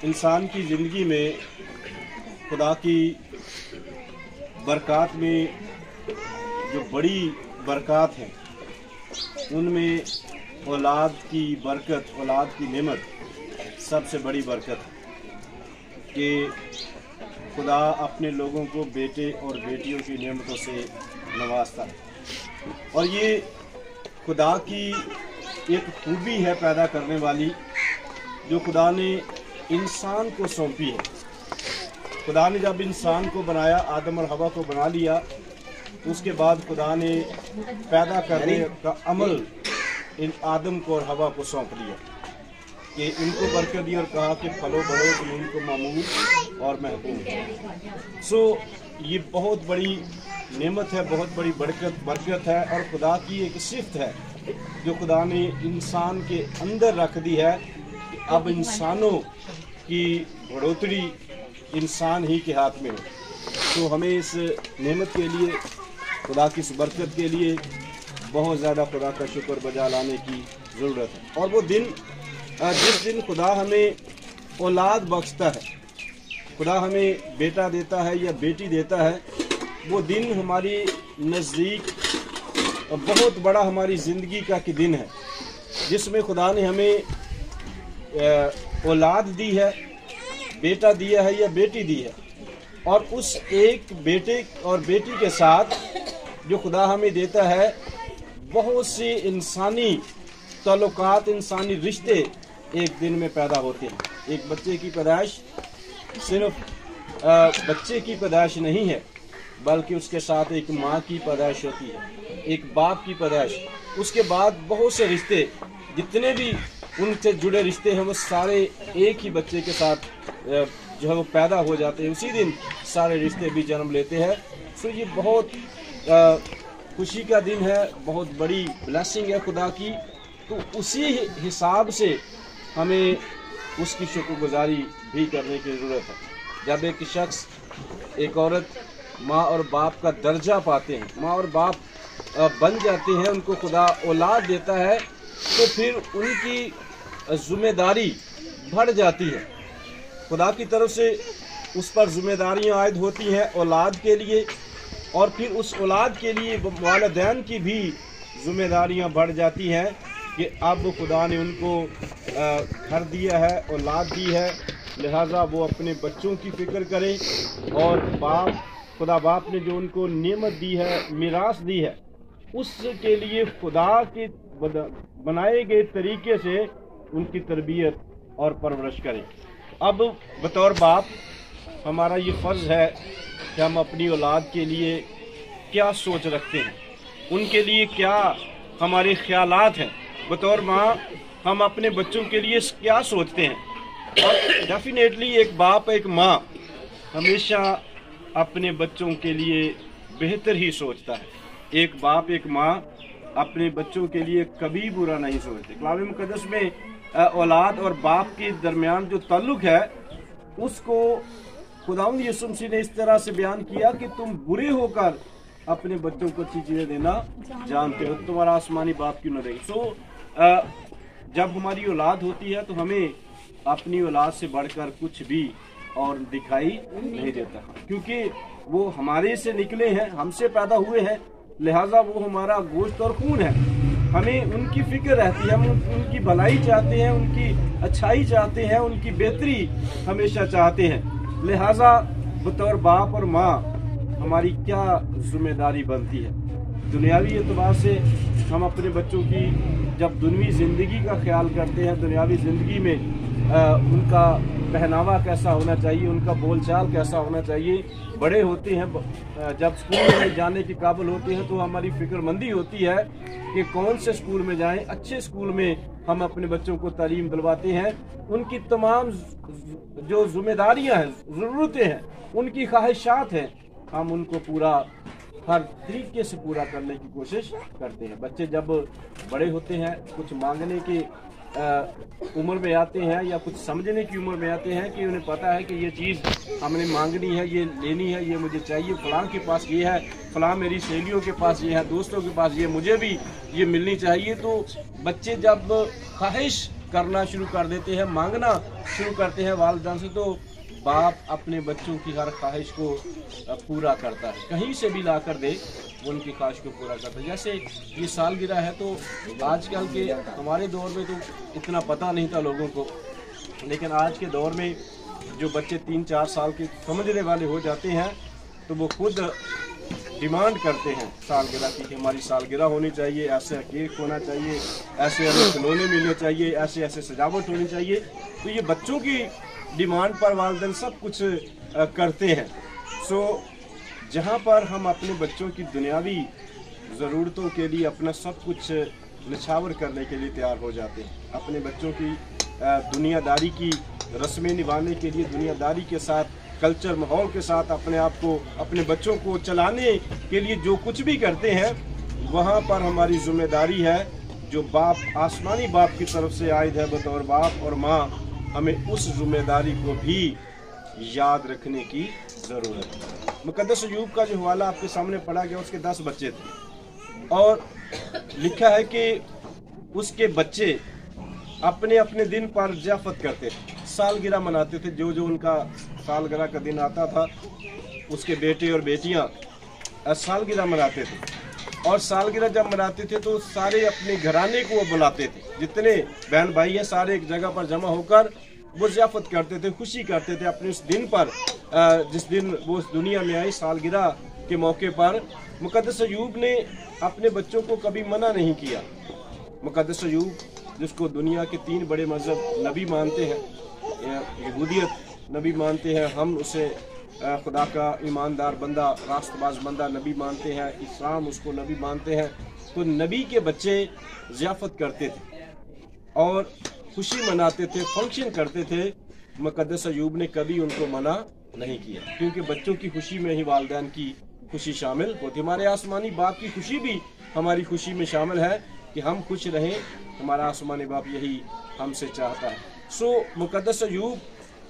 इंसान की ज़िंदगी में खुदा की बरक़ात में जो बड़ी बरक़ात हैं उनमें औलाद की बरकत, औलाद की नेमत सबसे बड़ी बरकत है कि खुदा अपने लोगों को बेटे और बेटियों की नेमतों से नवाजता है। और ये खुदा की एक खूबी है पैदा करने वाली, जो खुदा ने इंसान को सौंपी है। खुदा ने जब इंसान को बनाया, आदम और हवा को बना लिया, उसके बाद खुदा ने पैदा करने का अमल इन आदम को और हवा को सौंप दिया कि इनको बरकत दी और कहा कि फलो बढ़ो, ज़मीन को मामूल और महफूज। ये बहुत बड़ी नेमत है, बहुत बड़ी बरकत है और खुदा की एक सिफ्त है जो खुदा ने इंसान के अंदर रख दी है कि अब इंसानों की बढ़ोतरी इंसान ही के हाथ में हो। तो हमें इस नेमत के लिए, खुदा की इस बरकत के लिए बहुत ज़्यादा खुदा का शुक्र बजा लाने की ज़रूरत है। और वो दिन, जिस दिन खुदा हमें औलाद बख्शता है, खुदा हमें बेटा देता है या बेटी देता है, वो दिन हमारी नज़दीक बहुत बड़ा हमारी ज़िंदगी का कि दिन है, जिसमें खुदा ने हमें औलाद दी है, बेटा दिया है या बेटी दी है। और उस एक बेटे और बेटी के साथ जो खुदा हमें देता है, बहुत से इंसानी ताल्लुकात, इंसानी रिश्ते एक दिन में पैदा होते हैं। एक बच्चे की पैदाइश सिर्फ बच्चे की पैदाइश नहीं है, बल्कि उसके साथ एक माँ की पैदाइश होती है, एक बाप की पैदाइश। उसके बाद बहुत से रिश्ते, जितने भी उनसे जुड़े रिश्ते हैं, वो सारे एक ही बच्चे के साथ जो है वो पैदा हो जाते हैं। उसी दिन सारे रिश्ते भी जन्म लेते हैं। सो ये बहुत खुशी का दिन है, बहुत बड़ी ब्लेसिंग है खुदा की। तो उसी हिसाब से हमें उसकी शुक्रगुजारी भी करने की ज़रूरत है। जब एक शख्स, एक औरत माँ और बाप का दर्जा पाते हैं, माँ और बाप बन जाते हैं, उनको खुदा औलाद देता है, तो फिर उनकी ज़िम्मेदारी बढ़ जाती है। खुदा की तरफ से उस पर ज़िम्मेदारियाँ आयद होती हैं औलाद के लिए, और फिर उस औलाद के लिए वालिदैन की भी ज़िम्मेदारियाँ बढ़ जाती हैं कि अब खुदा ने उनको घर दिया है, औलाद दी है, लिहाजा वो अपने बच्चों की फ़िक्र करें। और खुदा बाप ने जो उनको नेमत दी है, मिरास दी है, उसके लिए खुदा के बनाए गए तरीके से उनकी तरबियत और परवरिश करें। अब बतौर बाप हमारा ये फ़र्ज़ है कि हम अपनी औलाद के लिए क्या सोच रखते हैं, उनके लिए क्या हमारे ख़यालात हैं। बतौर माँ हम अपने बच्चों के लिए क्या सोचते हैं। और डेफिनेटली एक बाप, एक माँ हमेशा अपने बच्चों के लिए बेहतर ही सोचता है। एक बाप, एक माँ अपने बच्चों के लिए कभी बुरा नहीं सोचते। कलाम मुक़द्दस में औलाद और बाप के दरमियान जो ताल्लुक़ है, उसको खुदावंद यीशु मसीह ने इस तरह से बयान किया कि तुम बुरे होकर अपने बच्चों को अच्छी चीज़ें देना जानते हो, तुम्हारा आसमानी बाप क्यों न देगा। जब हमारी औलाद होती है तो हमें अपनी औलाद से बढ़कर कुछ भी और दिखाई नहीं देता, क्योंकि वो हमारे से निकले हैं, हमसे पैदा हुए हैं, लिहाजा वो हमारा गोश्त और खून है। हमें उनकी फिक्र रहती है, हम उनकी भलाई चाहते हैं, उनकी अच्छाई चाहते हैं, उनकी बेहतरी हमेशा चाहते हैं। लिहाजा बतौर बाप और माँ हमारी क्या जिम्मेदारी बनती है। दुनियावी एतबार से हम अपने बच्चों की जब दुनियावी ज़िंदगी का ख्याल करते हैं, दुनियावी ज़िंदगी में उनका पहनावा कैसा होना चाहिए, उनका बोलचाल कैसा होना चाहिए। बड़े होते हैं, जब स्कूल में जाने के काबिल होते हैं तो हमारी फिक्रमंदी होती है कि कौन से स्कूल में जाएं। अच्छे स्कूल में हम अपने बच्चों को तालीम दिलवाते हैं, उनकी तमाम जो जिम्मेदारियां हैं, ज़रूरतें हैं, उनकी ख्वाहिशात हैं, हम उनको पूरा हर तरीके से पूरा करने की कोशिश करते हैं। बच्चे जब बड़े होते हैं, कुछ मांगने की उम्र में आते हैं या कुछ समझने की उम्र में आते हैं कि उन्हें पता है कि ये चीज़ हमने मांगनी है, ये लेनी है, ये मुझे चाहिए, फलां के पास ये है, फलां मेरी सहेलियों के पास ये है, दोस्तों के पास ये, मुझे भी ये मिलनी चाहिए। तो बच्चे जब ख्वाहिश करना शुरू कर देते हैं, मांगना शुरू करते हैं वालिदैन से, तो बाप अपने बच्चों की हर ख्वाहिश को पूरा करता है, कहीं से भी ला कर दे वो उनकी ख्वाहिश को पूरा करता है। जैसे ये सालगिरह है, तो आजकल के हमारे दौर में तो इतना पता नहीं था लोगों को, लेकिन आज के दौर में जो बच्चे 3-4 साल के समझने वाले हो जाते हैं तो वो खुद डिमांड करते हैं सालगिरह की कि हमारी सालगिरह होनी चाहिए, ऐसे केक होना चाहिए, ऐसे ऐसे खिलौने मिलने चाहिए, ऐसे ऐसे सजावट होनी चाहिए। तो ये बच्चों की डिमांड पर वालिदैन सब कुछ करते हैं। सो जहाँ पर हम अपने बच्चों की दुनियावी ज़रूरतों के लिए अपना सब कुछ निछावर करने के लिए तैयार हो जाते हैं, अपने बच्चों की दुनियादारी की रस्में निभाने के लिए, दुनियादारी के साथ, कल्चर माहौल के साथ अपने आप को, अपने बच्चों को चलाने के लिए जो कुछ भी करते हैं, वहाँ पर हमारी जिम्मेदारी है, जो बाप, आसमानी बाप की तरफ से आयद है बतौर बाप और माँ, हमें उस जिम्मेदारी को भी याद रखने की ज़रूरत है। मुक़द्दस अय्यूब का जो हवाला आपके सामने पढ़ा गया, उसके 10 बच्चे थे और लिखा है कि उसके बच्चे अपने अपने दिन पर ज़ियाफ़त करते थे, सालगिरह मनाते थे। जो जो उनका सालगिरह का दिन आता था, उसके बेटे और बेटियां सालगिरह मनाते थे, और सालगिरह जब मनाते थे तो सारे अपने घराने को वो बुलाते थे, जितने बहन भाई हैं सारे एक जगह पर जमा होकर वो ज़ियाफ़त करते थे, खुशी करते थे अपने उस दिन पर, जिस दिन वो इस दुनिया में आई, सालगिरह के मौके पर। मुक़द्दस अय्यूब ने अपने बच्चों को कभी मना नहीं किया। मुक़द्दस अय्यूब, जिसको दुनिया के 3 बड़े मज़हब नबी मानते हैं, यहूदियत नबी मानते हैं, हम उसे खुदा का ईमानदार बंदा, रास्तबाज बंदा नबी मानते हैं, इस्लाम उसको नबी मानते हैं। तो नबी के बच्चे ज़ियाफ़त करते थे और खुशी मनाते थे, फंक्शन करते थे। मुक़द्दस अय्यूब ने कभी उनको मना नहीं किया, क्योंकि बच्चों की खुशी में ही वालिदैन की खुशी शामिल होती। हमारे आसमानी बाप की खुशी भी हमारी खुशी में शामिल है कि हम खुश रहें, हमारा आसमानी बाप यही हमसे चाहता है। सो मुक़द्दस अय्यूब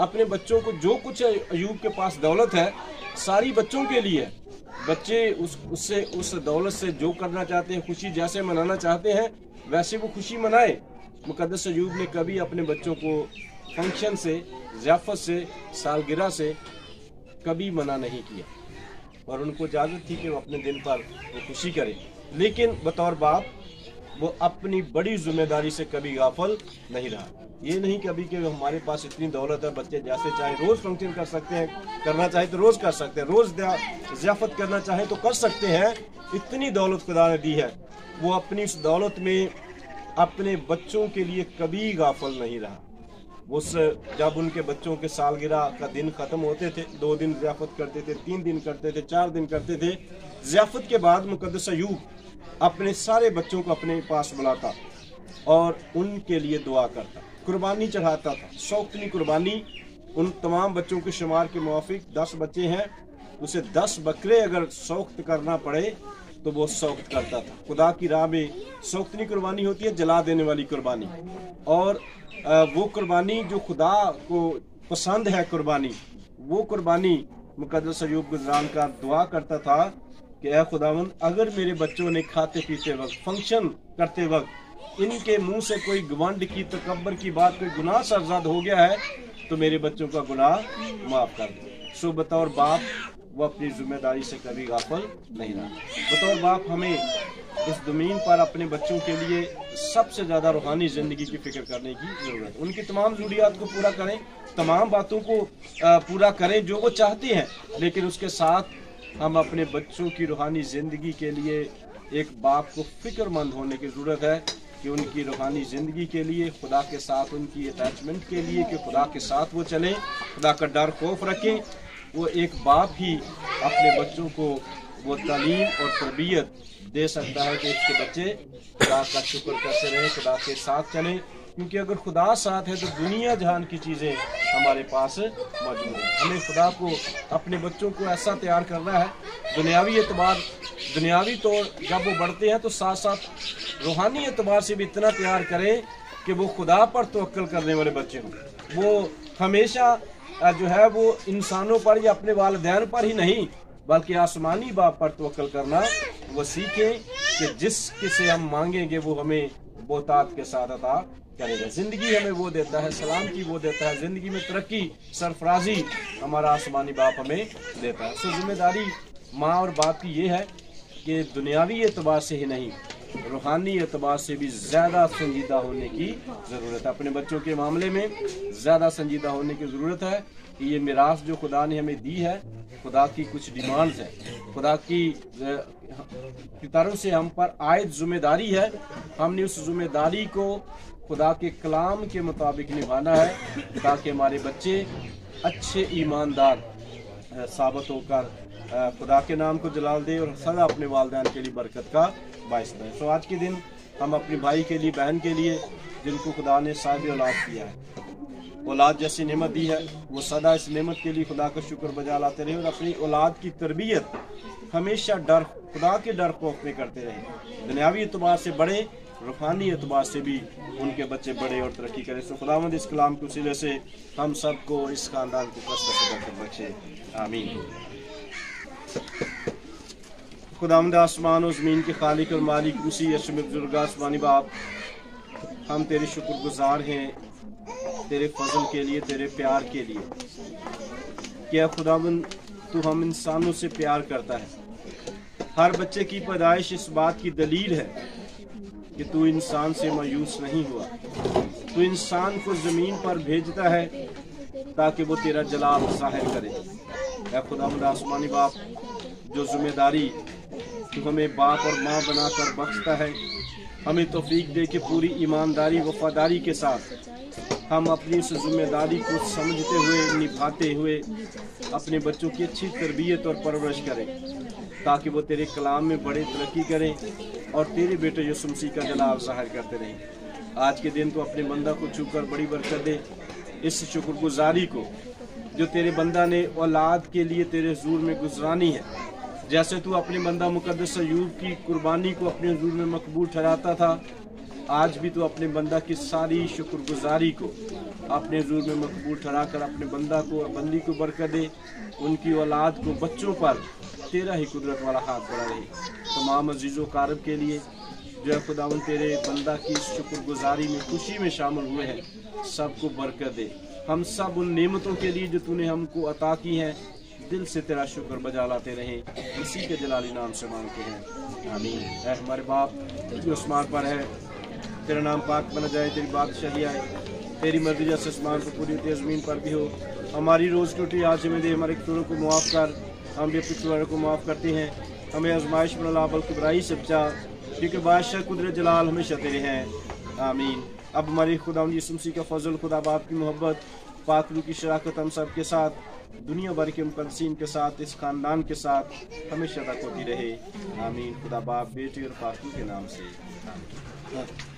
अपने बच्चों को, जो कुछ अय्यूब के पास दौलत है सारी बच्चों के लिए, बच्चे उस दौलत से जो करना चाहते हैं, खुशी जैसे मनाना चाहते हैं वैसे वो खुशी मनाए। मुक़द्दस अय्यूब ने कभी अपने बच्चों को फंक्शन से, ज़ियाफ़त से, सालगिरह से कभी मना नहीं किया और उनको इजाज़त थी कि वो अपने दिन पर वो खुशी करें, लेकिन बतौर बाप वो अपनी बड़ी जिम्मेदारी से कभी गाफिल नहीं रहा। ये नहीं कभी कि हमारे पास इतनी दौलत है, बच्चे जैसे चाहे रोज़ फंक्शन कर सकते हैं, करना चाहे तो रोज़ कर सकते हैं, रोज़ ज़ियाफ़त करना चाहे तो कर सकते हैं, इतनी दौलत खुदा ने दी है। वो अपनी उस दौलत में अपने बच्चों के लिए कभी गाफिल नहीं रहा। उस जब उनके बच्चों के सालगिरह का दिन ख़त्म होते थे, 2 दिन ज़ियाफ़त करते थे, 3 दिन करते थे, 4 दिन करते थे। ज़ियाफ़त के बाद मुक़द्दस अय्यूब अपने सारे बच्चों को अपने पास बुलाता और उनके लिए दुआ करता, कुर्बानी चढ़ाता था, शौक़नी कुर्बानी। उन तमाम बच्चों के शुमार के मुआफिक 10 बच्चे हैं, उसे 10 बकरे अगर शौक़त करना पड़े तो वो शौक़त करता था। खुदा की राह में शौक़नी कुर्बानी होती है, जला देने वाली कुर्बानी, और वो कुर्बानी जो खुदा को पसंद है कुर्बानी, वो कुर्बानी मुक़द्दस अय्यूब गुज़रान का दुआ करता था कि ऐ खुदावंद, अगर मेरे बच्चों ने खाते पीते वक्त, फंक्शन करते वक्त इनके मुंह से कोई घमंड की, तकब्बर की बात, कोई गुनाह सरज़द हो गया है तो मेरे बच्चों का गुनाह माफ़ कर दो। सो बतौर बाप वो अपनी जिम्मेदारी से कभी गाफिल नहीं रहा। बतौर बाप हमें इस ज़मीन पर अपने बच्चों के लिए सबसे ज़्यादा रूहानी ज़िंदगी की फ़िक्र करने की ज़रूरत है। उनकी तमाम ज़रूरियात को पूरा करें, तमाम बातों को पूरा करें जो वो चाहते हैं, लेकिन उसके साथ हम अपने बच्चों की रूहानी ज़िंदगी के लिए एक बाप को फ़िक्रमंद होने की ज़रूरत है कि उनकी रूहानी ज़िंदगी के लिए, खुदा के साथ उनकी अटैचमेंट के लिए, कि खुदा के साथ वो चलें, खुदा का डर खौफ रखें। वो एक बाप ही अपने बच्चों को वो तालीम और तरबियत दे सकता है कि उसके बच्चे खुदा का शुक्र करते रहें, खुदा के साथ चलें, क्योंकि अगर खुदा साथ है तो दुनिया जहान की चीज़ें हमारे पास मौजूद हैं। हमें खुदा को, अपने बच्चों को ऐसा तैयार करना है, दुनियावी एतबार, दुनियावी तौर जब वो बढ़ते हैं तो साथ साथ रूहानी एतबार से भी इतना तैयार करें कि वो खुदा पर तवक्कल करने वाले बच्चे हों। वो हमेशा जो है वो इंसानों पर या अपने वालिदैन पर ही नहीं, बल्कि आसमानी बाप पर तवक्कल करना वो सीखें कि जिसके से हम मांगेंगे वो हमें बोतात के साथ अता करेगा। ज़िंदगी हमें वो देता है, सलामती वो देता है, ज़िंदगी में तरक्की, सरफराजी हमारा आसमानी बाप हमें देता है। सो जिम्मेदारी माँ और बाप की ये है कि दुनियावी एतबार से ही नहीं, रूहानी एतबार से भी ज़्यादा संजीदा होने की ज़रूरत है। अपने बच्चों के मामले में ज़्यादा संजीदा होने की ज़रूरत है कि ये मिरास जो खुदा ने हमें दी है, खुदा की कुछ डिमांड्स है, खुदा की तरफ से हम पर आयद ज़िम्मेदारी है। हमने उस ज़िम्मेदारी को खुदा के कलाम के मुताबिक निभाना है ताकि हमारे बच्चे अच्छे ईमानदार साबित होकर खुदा के नाम को जलाल दे और सदा अपने वालिदैन के लिए बरकत का बाइस बने। तो आज के दिन हम अपने भाई के लिए, बहन के लिए, जिनको खुदा ने साहिब औलाद किया है, औलाद जैसी नेमत दी है, वो सदा इस नेमत के लिए खुदा का शुक्र बजा लाते रहे और अपनी औलाद की तरबियत हमेशा डर, खुदा के डर खौफ में करते रहे। दुनियावी एतबार से बड़े, रूहानी एतबार से भी उनके बच्चे बड़े और तरक्की करें। सो खुदावंद इस कलाम के वसीले से हम सबको, इस खानदान को कसरत से बरकत बख्शे, आमीन। खुदावंद आसमान और ज़मीन के खालिक और मालिक उसी यशम बुजुर्ग आसमानी बाप, हम तेरे शुक्रगुजार हैं तेरे फजल के लिए, तेरे प्यार के लिए। क्या खुदावंद तू हम इंसानों से प्यार करता है। हर बच्चे की पैदाइश इस बात की दलील है कि तू इंसान से मायूस नहीं हुआ। तू इंसान को ज़मीन पर भेजता है ताकि वो तेरा जलाल ज़ाहिर करे। ऐ खुदावंद आसमानी बाप, जो जिम्मेदारी तू हमें बाप और माँ बनाकर बख्शता है, हमें तौफीक दे के पूरी ईमानदारी वफादारी के साथ हम अपनी उस जिम्मेदारी को समझते हुए, निभाते हुए अपने बच्चों की अच्छी तरबियत और परवरिश करें ताकि वो तेरे कलाम में बड़े तरक्की करें और तेरे बेटे यीशु मसीह का जलाल ज़ाहिर करते रहें। आज के दिन तो अपने बंदा को छूकर बड़ी बरकत दे। इस शुक्रगुजारी को जो तेरे बंदा ने औलाद के लिए तेरे हुजूर में गुजरानी है, जैसे तू अपने बंदा मुकद्दस अय्यूब की कुर्बानी को अपने हुजूर में मकबूल ठहराता था, आज भी तो अपने बंदा की सारी शुक्रगुजारी को अपने हुजूर में मकबूल ठहरा कर अपने बंदा को और बंदी को बरकत दे। उनकी औलाद को, बच्चों पर तेरा ही कुदरत वाला हाथ बड़ा रहे। तमाम अजीज़ों कारब के लिए जो है खुदावन तेरे बंदा की शुक्रगुजारी में, खुशी में शामिल हुए हैं, सबको बरकत दे। हम सब उन नेमतों के लिए जो तूने हमको अता की हैं, दिल से तेरा शुक्र बजा लाते रहें। इसी के जलाली नाम से मांगते हैं, आमीन। ऐ हमारे बाप जो आसमान पर है, तेरा नाम पाक बना जाए, तेरी बादशाही आए, तेरी मर्जी जैसे आसमान पर पूरी होती है ज़मीन पर भी हो। हमारी रोज़ की रोटी आज हमें दे, हमारे कसूरों को मुआफ़ कर, हम भी अपने कसूरों को मुआफ़ करते हैं। हमें आजमाइश में ला बल्कि बुराई से बचा, क्योंकि बादशाह कुदरत जलाल हमेशा तेरे हैं, आमीन। अब हमारी खुदावंद यीशु मसीह का फजल, खुदा बाप की मोहब्बत, पाक रूह की शराकत हम सब के साथ, दुनिया भर के मुकद्दसीन के साथ, इस खानदान के साथ हमेशा तक होती रहे, आमीन। खुदा बाप, बेटे और पाक रूह के नाम से, आमीन।